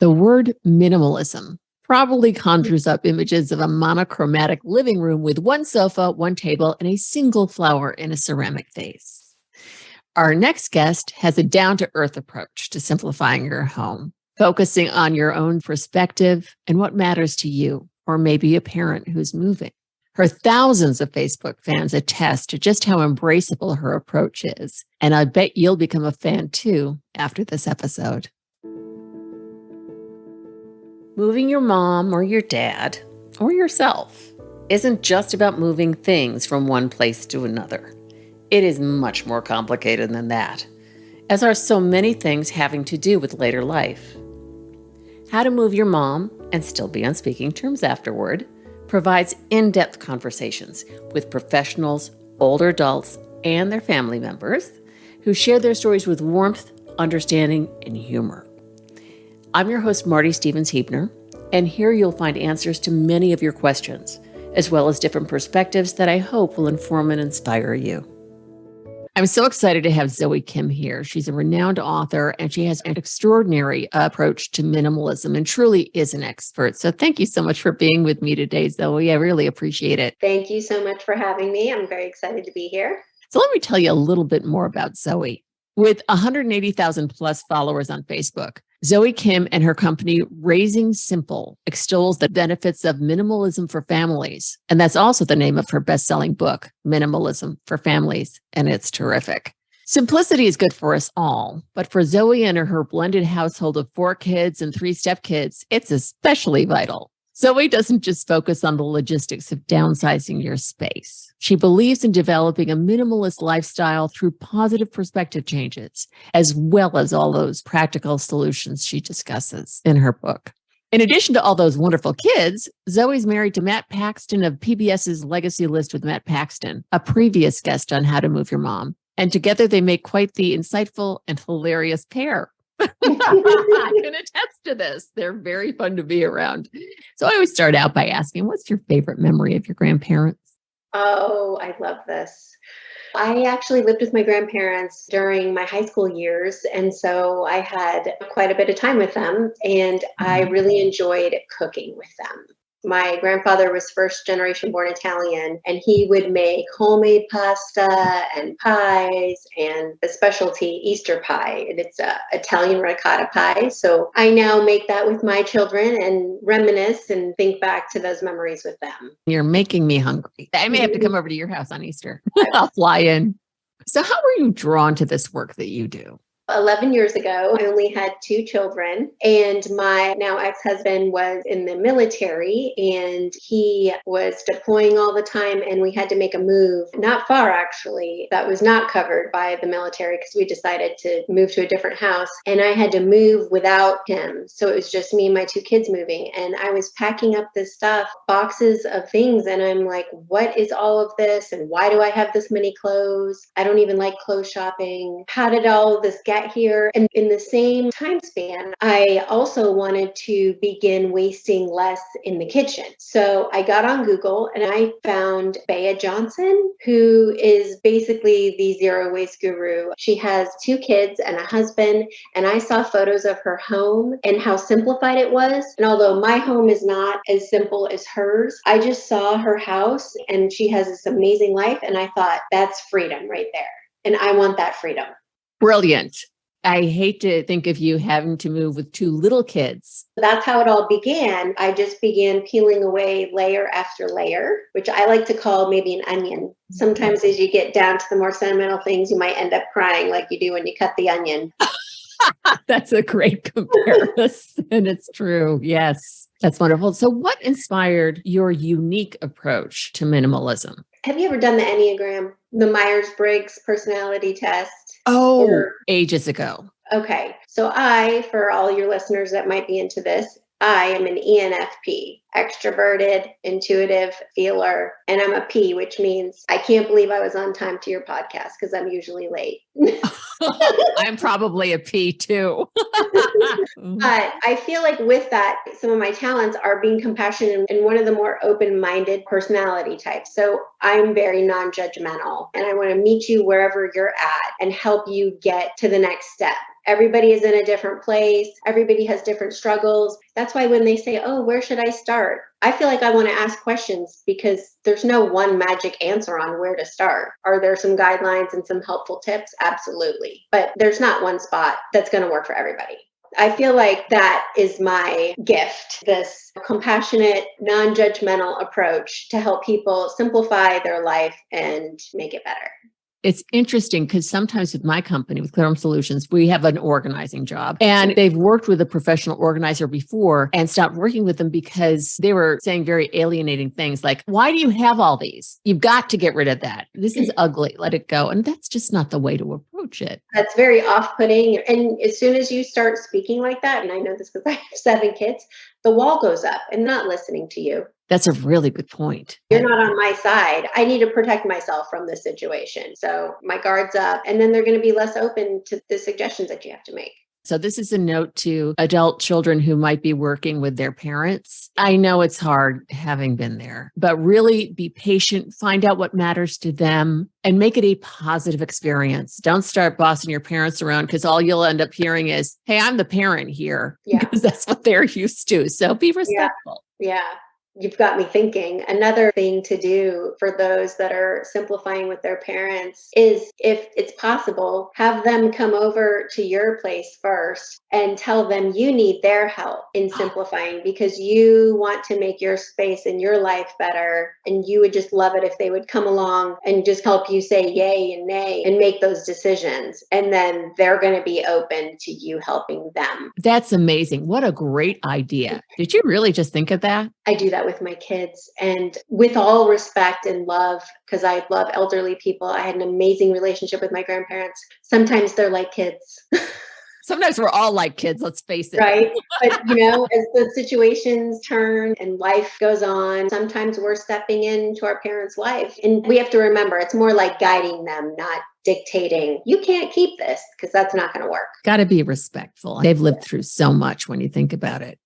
The word minimalism probably conjures up images of a monochromatic living room with one sofa, one table, and a single flower in a ceramic vase. Our next guest has a down-to-earth approach to simplifying your home, focusing on your own perspective and what matters to you, or maybe a parent who's moving. Her thousands of Facebook fans attest to just how embraceable her approach is, and I bet you'll become a fan too after this episode. Moving your mom or your dad or yourself isn't just about moving things from one place to another. It is much more complicated than that, as are so many things having to do with later life. How to Move Your Mom and Still Be on Speaking Terms Afterward provides in-depth conversations with professionals, older adults, and their family members who share their stories with warmth, understanding, and humor. I'm your host, Marty Stevens-Heebner, and here you'll find answers to many of your questions, as well as different perspectives that I hope will inform and inspire you. I'm so excited to have Zoe Kim here. She's a renowned author, and she has an extraordinary approach to minimalism and truly is an expert. So thank you so much for being with me today, Zoe. I really appreciate it. Thank you so much for having me. I'm very excited to be here. So let me tell you a little bit more about Zoe. With 180,000 plus followers on Facebook, Zoe Kim and her company Raising Simple extols the benefits of minimalism for families. And that's also the name of her best-selling book, Minimalism for Families, and it's terrific. Simplicity is good for us all, but for Zoe and her blended household of 4 kids and 3 stepkids, it's especially vital. Zoe doesn't just focus on the logistics of downsizing your space. She believes in developing a minimalist lifestyle through positive perspective changes, as well as all those practical solutions she discusses in her book. In addition to all those wonderful kids, Zoe's married to Matt Paxton of PBS's Legacy List with Matt Paxton, a previous guest on How to Move Your Mom. And together they make quite the insightful and hilarious pair. I can attest to this. They're very fun to be around. So I always start out by asking, what's your favorite memory of your grandparents? Oh, I love this. I actually lived with my grandparents during my high school years, and so I had quite a bit of time with them, and I really enjoyed cooking with them. My grandfather was first generation born Italian, and he would make homemade pasta and pies and a specialty Easter pie. And it's a Italian ricotta pie. So I now make that with my children and reminisce and think back to those memories with them. You're making me hungry. I may have to come over to your house on Easter. I'll fly in. So how were you drawn to this work that you do? 11 years ago, I only had 2 children, and my now ex-husband was in the military, and he was deploying all the time, and we had to make a move, not far actually, that was not covered by the military because we decided to move to a different house, and I had to move without him. So it was just me and my 2 kids moving, and I was packing up this stuff, boxes of things, and I'm like, what is all of this, and why do I have this many clothes? I don't even like clothes shopping. How did all of this get here? And in the same time span, I also wanted to begin wasting less in the kitchen. So I got on Google and I found Bea Johnson, who is basically the zero waste guru. She has 2 kids and a husband, and I saw photos of her home and how simplified it was. And although my home is not as simple as hers, I just saw her house and she has this amazing life. And I thought, that's freedom right there. And I want that freedom. Brilliant. I hate to think of you having to move with 2 little kids. That's how it all began. I just began peeling away layer after layer, which I like to call maybe an onion. Sometimes as you get down to the more sentimental things, you might end up crying like you do when you cut the onion. That's a great comparison. It's true. Yes, that's wonderful. So what inspired your unique approach to minimalism? Have you ever done the Enneagram, the Myers-Briggs personality test? Oh, ages ago. Okay. So for all your listeners that might be into this, I am an ENFP, extroverted, intuitive, feeler, and I'm a P, which means I can't believe I was on time to your podcast because I'm usually late. I'm probably a P too. But I feel like with that, some of my talents are being compassionate and one of the more open-minded personality types. So I'm very non-judgmental and I want to meet you wherever you're at and help you get to the next step. Everybody is in a different place. Everybody has different struggles. That's why when they say, oh, where should I start? I feel like I want to ask questions because there's no one magic answer on where to start. Are there some guidelines and some helpful tips? Absolutely. But there's not one spot that's going to work for everybody. I feel like that is my gift, this compassionate, non-judgmental approach to help people simplify their life and make it better. It's interesting because sometimes with my company, with Clear Home Solutions, we have an organizing job and they've worked with a professional organizer before and stopped working with them because they were saying very alienating things like, why do you have all these? You've got to get rid of that. This is ugly. Let it go. And that's just not the way to approach it. That's very off-putting. And as soon as you start speaking like that, and I know this because I have 7 kids, the wall goes up and not listening to you. That's a really good point. You're not on my side. I need to protect myself from this situation. So my guard's up, and then they're going to be less open to the suggestions that you have to make. So this is a note to adult children who might be working with their parents. I know it's hard having been there, but really be patient, find out what matters to them and make it a positive experience. Don't start bossing your parents around because all you'll end up hearing is, hey, I'm the parent here, because that's what they're used to. So be respectful. Yeah. You've got me thinking. Another thing to do for those that are simplifying with their parents is, if it's possible, have them come over to your place first and tell them you need their help in simplifying because you want to make your space and your life better. And you would just love it if they would come along and just help you say yay and nay and make those decisions. And then they're going to be open to you helping them. That's amazing. What a great idea. Did you really just think of that? I do that with my kids, and with all respect and love, because I love elderly people. I had an amazing relationship with my grandparents. Sometimes they're like kids. Sometimes we're all like kids, let's face it. Right. But, as the situations turn and life goes on, sometimes we're stepping into our parents' life. And we have to remember, it's more like guiding them, not dictating, you can't keep this, because that's not going to work. Got to be respectful. They've lived through so much when you think about it.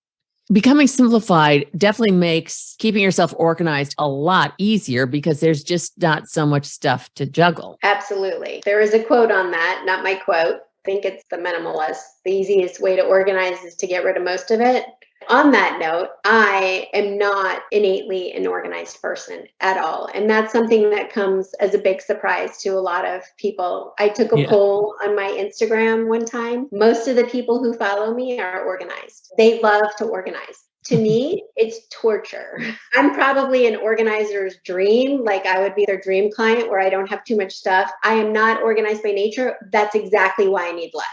Becoming simplified definitely makes keeping yourself organized a lot easier because there's just not so much stuff to juggle. Absolutely. There is a quote on that, not my quote. I think it's the minimalist. The easiest way to organize is to get rid of most of it. On that note, I am not innately an organized person at all. And that's something that comes as a big surprise to a lot of people. I took a poll on my Instagram one time. Most of the people who follow me are organized. They love to organize. To me, it's torture. I'm probably an organizer's dream. Like I would be their dream client where I don't have too much stuff. I am not organized by nature. That's exactly why I need less.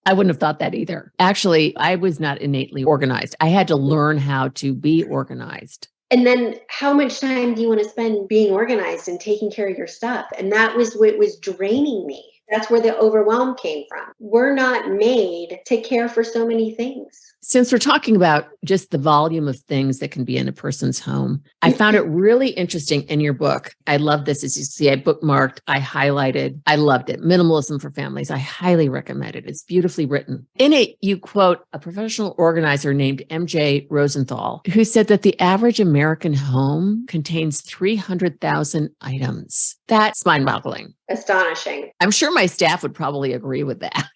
I wouldn't have thought that either. Actually, I was not innately organized. I had to learn how to be organized. And then how much time do you want to spend being organized and taking care of your stuff? And that was what was draining me. That's where the overwhelm came from. We're not made to care for so many things. Since we're talking about just the volume of things that can be in a person's home, I found it really interesting in your book. I love this. As you see, I bookmarked, I highlighted, I loved it. Minimalism for Families. I highly recommend it. It's beautifully written. In it, you quote a professional organizer named MJ Rosenthal, who said that the average American home contains 300,000 items. That's mind-boggling. Astonishing. I'm sure my staff would probably agree with that.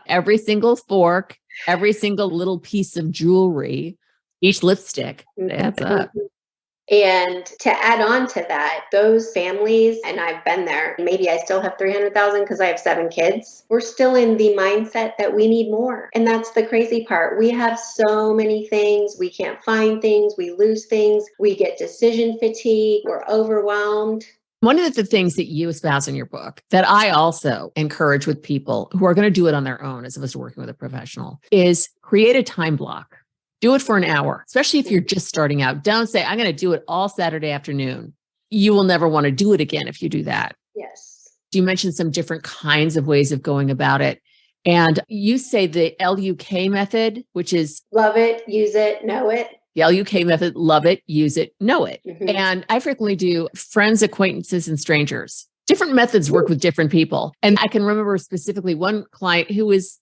Every single fork, every single little piece of jewelry, each lipstick, that's up. And to add on to that, those families, and I've been there, maybe I still have 300,000 because I have 7 kids. We're still in the mindset that we need more. And that's the crazy part. We have so many things. We can't find things. We lose things. We get decision fatigue. We're overwhelmed. One of the things that you espouse in your book that I also encourage with people who are going to do it on their own, as opposed to working with a professional, is create a time block. Do it for an hour, especially if you're just starting out. Don't say, I'm going to do it all Saturday afternoon. You will never want to do it again if you do that. Yes. You mentioned some different kinds of ways of going about it. And you say the LUK method, which is love it, use it, know it. The LUK method, love it, use it, know it. Mm-hmm. And I frequently do friends, acquaintances, and strangers. Different methods work with different people. And I can remember specifically one client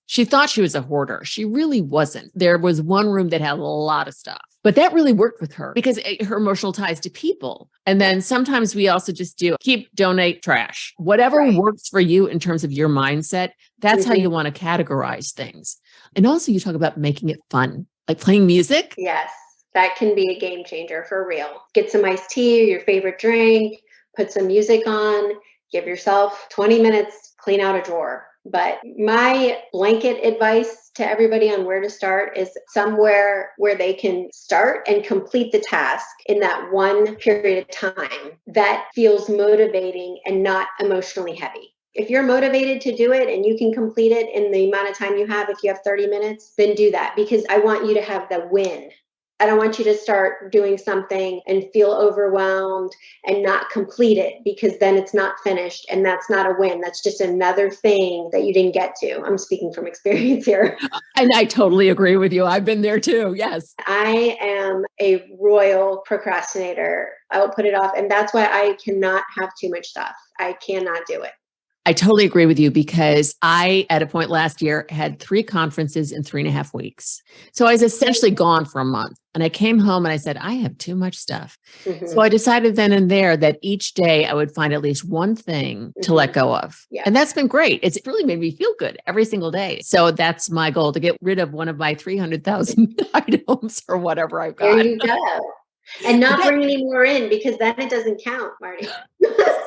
she thought she was a hoarder. She really wasn't. There was one room that had a lot of stuff. But that really worked with her because her emotional ties to people. And then sometimes we also just do keep, donate, trash. Whatever works for you in terms of your mindset, that's how you want to categorize things. And also you talk about making it fun, like playing music. Yes, that can be a game changer for real. Get some iced tea or your favorite drink, put some music on, give yourself 20 minutes, clean out a drawer. But my blanket advice to everybody on where to start is somewhere where they can start and complete the task in that one period of time that feels motivating and not emotionally heavy. If you're motivated to do it and you can complete it in the amount of time you have, if you have 30 minutes, then do that, because I want you to have the win. I don't want you to start doing something and feel overwhelmed and not complete it, because then it's not finished and that's not a win. That's just another thing that you didn't get to. I'm speaking from experience here. And I totally agree with you. I've been there too. Yes. I am a royal procrastinator. I will put it off. And that's why I cannot have too much stuff. I cannot do it. I totally agree with you, because I, at a point last year, had 3 conferences in 3.5 weeks. So I was essentially gone for a month. And I came home and I said, I have too much stuff. So I decided then and there that each day I would find at least one thing to let go of. Yeah. And that's been great. It's really made me feel good every single day. So that's my goal, to get rid of one of my 300,000 items or whatever I've got. There you go. And not bring any more in, because then it doesn't count, Marty.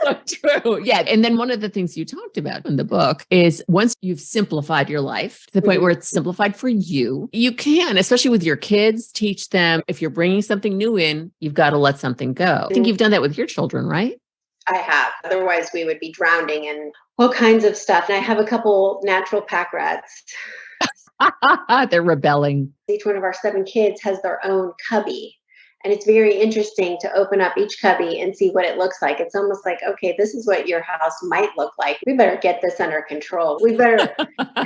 So true. Yeah. And then one of the things you talked about in the book is once you've simplified your life to the point where it's simplified for you, you can, especially with your kids, teach them if you're bringing something new in, you've got to let something go. I think you've done that with your children, right? I have. Otherwise, we would be drowning in all kinds of stuff. And I have a couple natural pack rats. They're rebelling. Each one of our 7 kids has their own cubby. And it's very interesting to open up each cubby and see what it looks like. It's almost like, okay, this is what your house might look like. We better get this under control. We better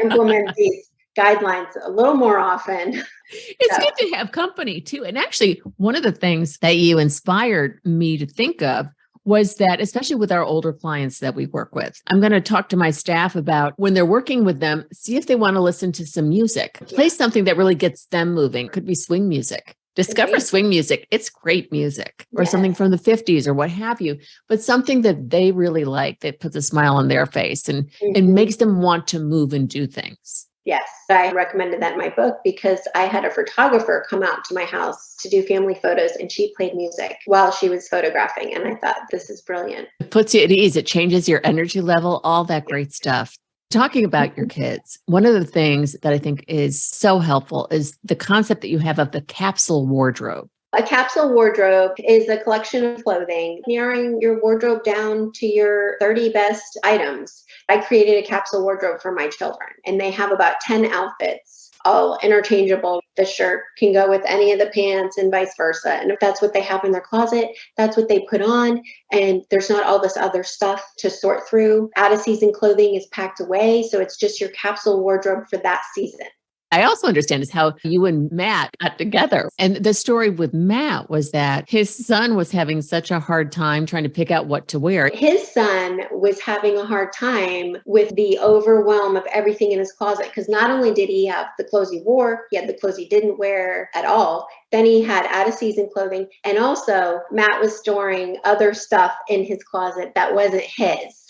implement these guidelines a little more often. It's good to have company too. And actually, one of the things that you inspired me to think of was that, especially with our older clients that we work with, I'm going to talk to my staff about when they're working with them, see if they want to listen to some music, play something that really gets them moving. Could be swing music. Discover swing music. It's great music, or something from the 50s or what have you, but something that they really like, that puts a smile on their face and makes them want to move and do things. Yes, I recommended that in my book because I had a photographer come out to my house to do family photos, and she played music while she was photographing. And I thought, this is brilliant. It puts you at ease. It changes your energy level, all that great stuff. Talking about your kids, one of the things that I think is so helpful is the concept that you have of the capsule wardrobe. A capsule wardrobe is a collection of clothing, narrowing your wardrobe down to your 30 best items. I created a capsule wardrobe for my children, and they have about 10 outfits, all interchangeable. The shirt can go with any of the pants and vice versa. And if that's what they have in their closet, that's what they put on. And there's not all this other stuff to sort through. Out of season clothing is packed away. So it's just your capsule wardrobe for that season. I also understand is how you and Matt got together. And the story with Matt was that his son was having such a hard time trying to pick out what to wear. His son was having a hard time with the overwhelm of everything in his closet, because not only did he have the clothes he wore, he had the clothes he didn't wear at all. Then he had out of season clothing. And also Matt was storing other stuff in his closet that wasn't his.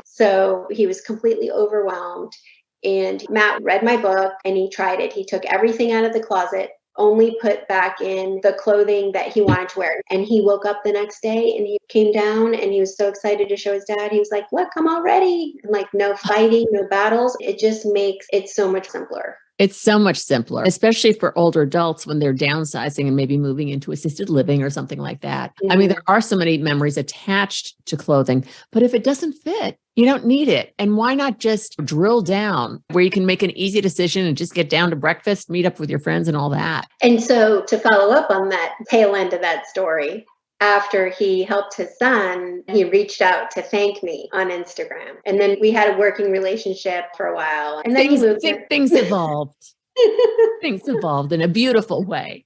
So he was completely overwhelmed. And Matt read my book and he tried it. He took everything out of the closet, only put back in the clothing that he wanted to wear. And he woke up the next day and he came down and he was so excited to show his dad. He was like, look, I'm all ready. And like, no fighting, no battles. It just makes it so much simpler. It's so much simpler, especially for older adults when they're downsizing and maybe moving into assisted living or something like that. I mean, there are so many memories attached to clothing, but if it doesn't fit, you don't need it. And why not just drill down where you can make an easy decision and just get down to breakfast, meet up with your friends and all that. And so to follow up on that tail end of that story, after he helped his son, he reached out to thank me on Instagram. And then we had a working relationship for a while. And then things evolved. Things evolved in a beautiful way.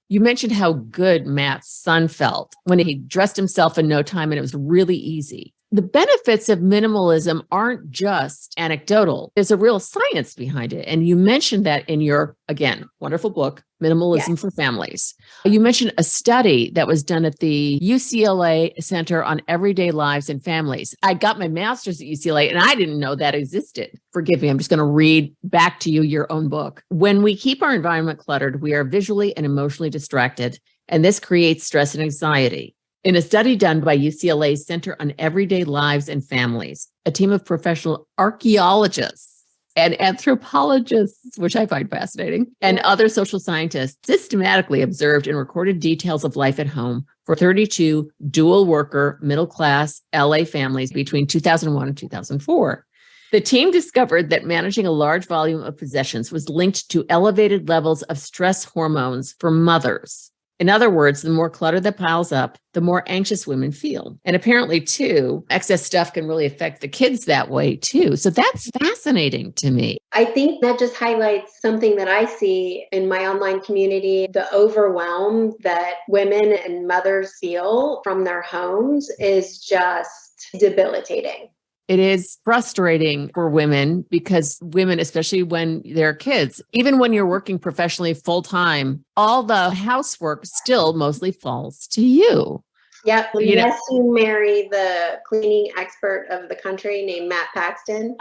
You mentioned how good Matt's son felt when he dressed himself in no time and it was really easy. The benefits of minimalism aren't just anecdotal. There's a real science behind it. And you mentioned that in your, again, wonderful book, Minimalism for Families. You mentioned a study that was done at the UCLA Center on Everyday Lives and Families. I got my master's at UCLA and I didn't know that existed. Forgive me, I'm just going to read back to you your own book. When we keep our environment cluttered, we are visually and emotionally distracted, and this creates stress and anxiety. In a study done by UCLA's Center on Everyday Lives and Families, a team of professional archaeologists and anthropologists, which I find fascinating, and other social scientists systematically observed and recorded details of life at home for 32 dual worker, middle class LA families between 2001 and 2004. The team discovered that managing a large volume of possessions was linked to elevated levels of stress hormones for mothers. In other words, the more clutter that piles up, the more anxious women feel. And apparently, too, excess stuff can really affect the kids that way, too. So that's fascinating to me. I think that just highlights something that I see in my online community. The overwhelm that women and mothers feel from their homes is just debilitating. It is frustrating for women because women, especially when they're kids, even when you're working professionally full time, all the housework still mostly falls to you. Yep. Unless you marry the cleaning expert of the country named Matt Paxton,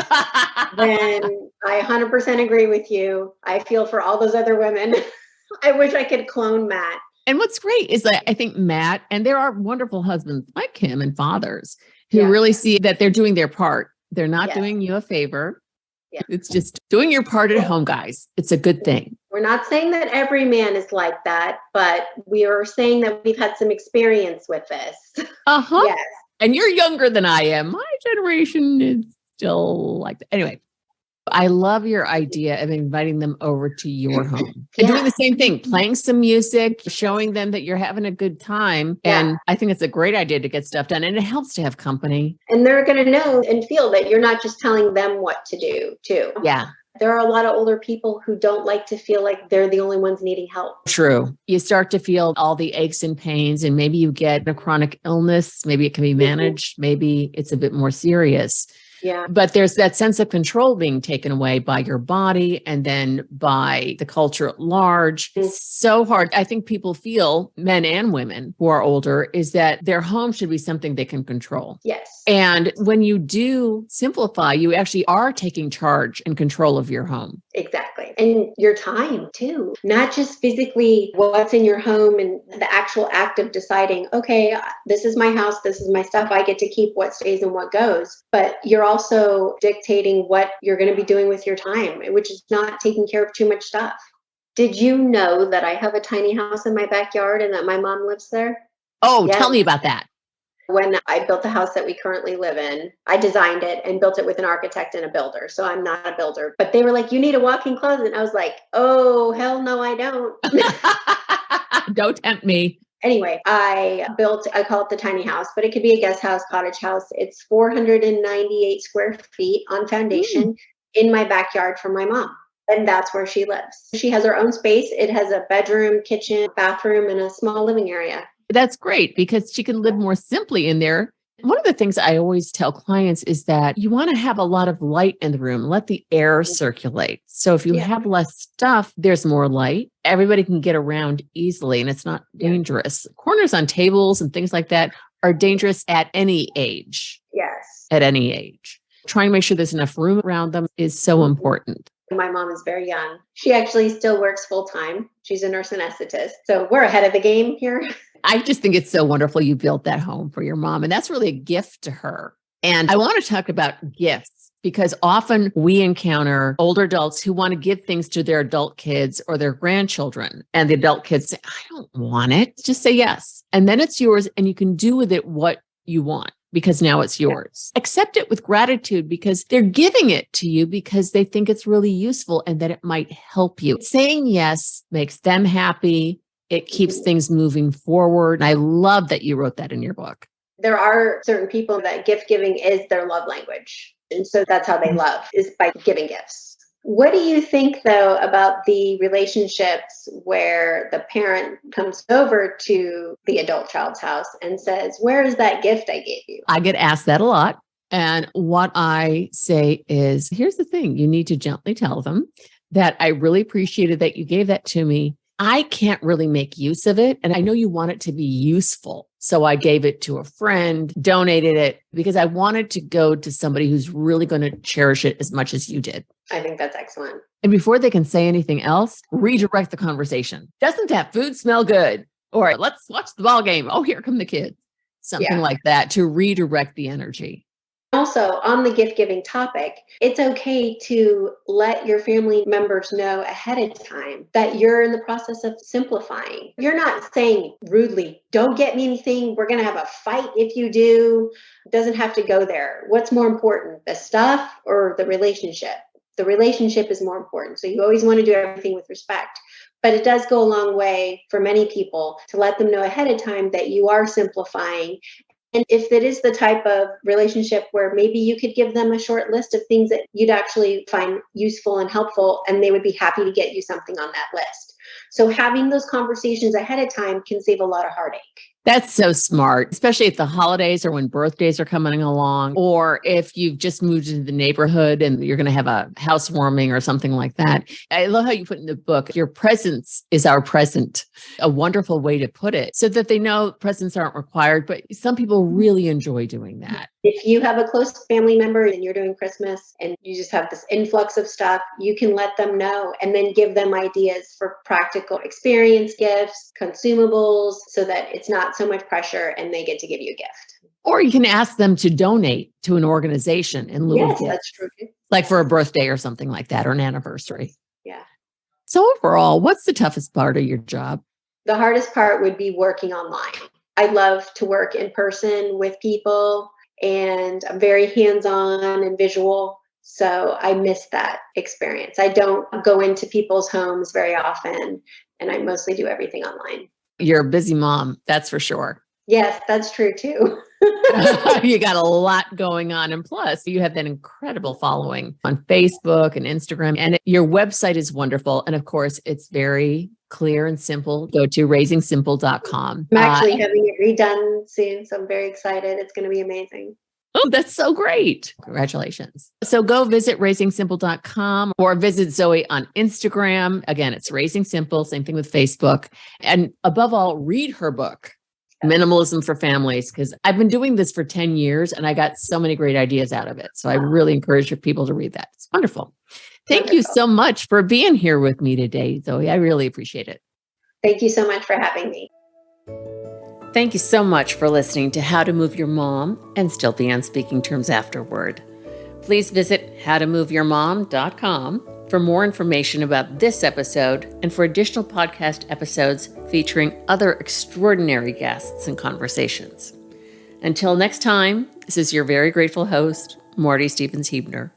then I 100% agree with you. I feel for all those other women. I wish I could clone Matt. And what's great is that I think Matt, and there are wonderful husbands like him and fathers who really see that they're doing their part. They're not doing you a favor. Yeah. It's just doing your part at home, guys. It's a good thing. We're not saying that every man is like that, but we are saying that we've had some experience with this. Yes. And you're younger than I am. My generation is still like that. Anyway, I love your idea of inviting them over to your home and doing the same thing, playing some music, showing them that you're having a good time. And I think it's a great idea to get stuff done, and it helps to have company. And they're going to know and feel that you're not just telling them what to do too. Yeah. There are a lot of older people who don't like to feel like they're the only ones needing help. True. You start to feel all the aches and pains, and maybe you get a chronic illness. Maybe it can be managed. Maybe it's a bit more serious. Yeah. But there's that sense of control being taken away by your body and then by the culture at large. It's so hard. I think people feel, men and women who are older, is that their home should be something they can control. Yes. And when you do simplify, you actually are taking charge and control of your home. Exactly. And your time too, not just physically what's in your home and the actual act of deciding, okay, this is my house, this is my stuff, I get to keep what stays and what goes. But you're also dictating what you're going to be doing with your time, which is not taking care of too much stuff. Did you know that I have a tiny house in my backyard and that my mom lives there? Oh, tell me about that. When I built the house that we currently live in, I designed it and built it with an architect and a builder. So I'm not a builder, but they were like, you need a walk-in closet. And I was like, oh, hell no, I don't. Don't tempt me. Anyway, I call it the tiny house, but it could be a guest house, cottage house. It's 498 square feet on foundation in my backyard for my mom. And that's where she lives. She has her own space. It has a bedroom, kitchen, bathroom, and a small living area. That's great because she can live more simply in there. One of the things I always tell clients is that you want to have a lot of light in the room, let the air circulate. So if you have less stuff, there's more light. Everybody can get around easily and it's not dangerous. Corners on tables and things like that are dangerous at any age. Yes. At any age. Trying to make sure there's enough room around them is so important. My mom is very young. She actually still works full time. She's a nurse anesthetist. So we're ahead of the game here. I just think it's so wonderful you built that home for your mom. And that's really a gift to her. And I want to talk about gifts because often we encounter older adults who want to give things to their adult kids or their grandchildren. And the adult kids say, I don't want it. Just say yes. And then it's yours and you can do with it what you want. Because now it's yours. Accept it with gratitude because they're giving it to you because they think it's really useful and that it might help you. Saying yes makes them happy. It keeps things moving forward. I love that you wrote that in your book. There are certain people that gift giving is their love language. And so that's how they love, is by giving gifts. What do you think, though, about the relationships where the parent comes over to the adult child's house and says, "Where is that gift I gave you?" I get asked that a lot. And what I say is, here's the thing. You need to gently tell them that I really appreciated that you gave that to me. I can't really make use of it. And I know you want it to be useful. So I gave it to a friend, donated it because I wanted to go to somebody who's really going to cherish it as much as you did. I think that's excellent. And before they can say anything else, redirect the conversation. Doesn't that food smell good? Or let's watch the ball game. Oh, here come the kids. Something like that to redirect the energy. Also, on the gift giving topic, it's okay to let your family members know ahead of time that you're in the process of simplifying. You're not saying rudely, "Don't get me anything. We're going to have a fight if you do." It doesn't have to go there. What's more important, the stuff or the relationship? The relationship is more important. So you always want to do everything with respect. But it does go a long way for many people to let them know ahead of time that you are simplifying. And if it is the type of relationship where maybe you could give them a short list of things that you'd actually find useful and helpful, and they would be happy to get you something on that list. So having those conversations ahead of time can save a lot of heartache. That's so smart, especially at the holidays or when birthdays are coming along, or if you've just moved into the neighborhood and you're going to have a housewarming or something like that. I love how you put in the book, your presence is our present, a wonderful way to put it so that they know presents aren't required, but some people really enjoy doing that. If you have a close family member and you're doing Christmas and you just have this influx of stuff, you can let them know and then give them ideas for practical experience gifts, consumables, so that it's not so much pressure and they get to give you a gift. Or you can ask them to donate to an organization in lieu of gifts. That's true. Like for a birthday or something like that, or an anniversary. Yeah. So overall, what's the toughest part of your job? The hardest part would be working online. I love to work in person with people, and I'm very hands-on and visual. So I miss that experience. I don't go into people's homes very often, and I mostly do everything online. You're a busy mom, that's for sure. Yes, that's true too. You got a lot going on. And plus, you have that incredible following on Facebook and Instagram. And your website is wonderful. And of course, it's very clear and simple. Go to raisingsimple.com. I'm actually having it redone soon, so I'm very excited. It's going to be amazing. Oh, that's so great. Congratulations. So go visit raisingsimple.com or visit Zoe on Instagram. Again, it's Raising Simple, same thing with Facebook. And above all, read her book, Minimalism for Families, because I've been doing this for 10 years and I got so many great ideas out of it. So I really encourage people to read that. It's wonderful. Thank you so much for being here with me today, Zoe. I really appreciate it. Thank you so much for having me. Thank you so much for listening to How to Move Your Mom and Still Be on Speaking Terms Afterward. Please visit howtomoveyourmom.com for more information about this episode and for additional podcast episodes featuring other extraordinary guests and conversations. Until next time, this is your very grateful host, Marty Stevens-Heebner.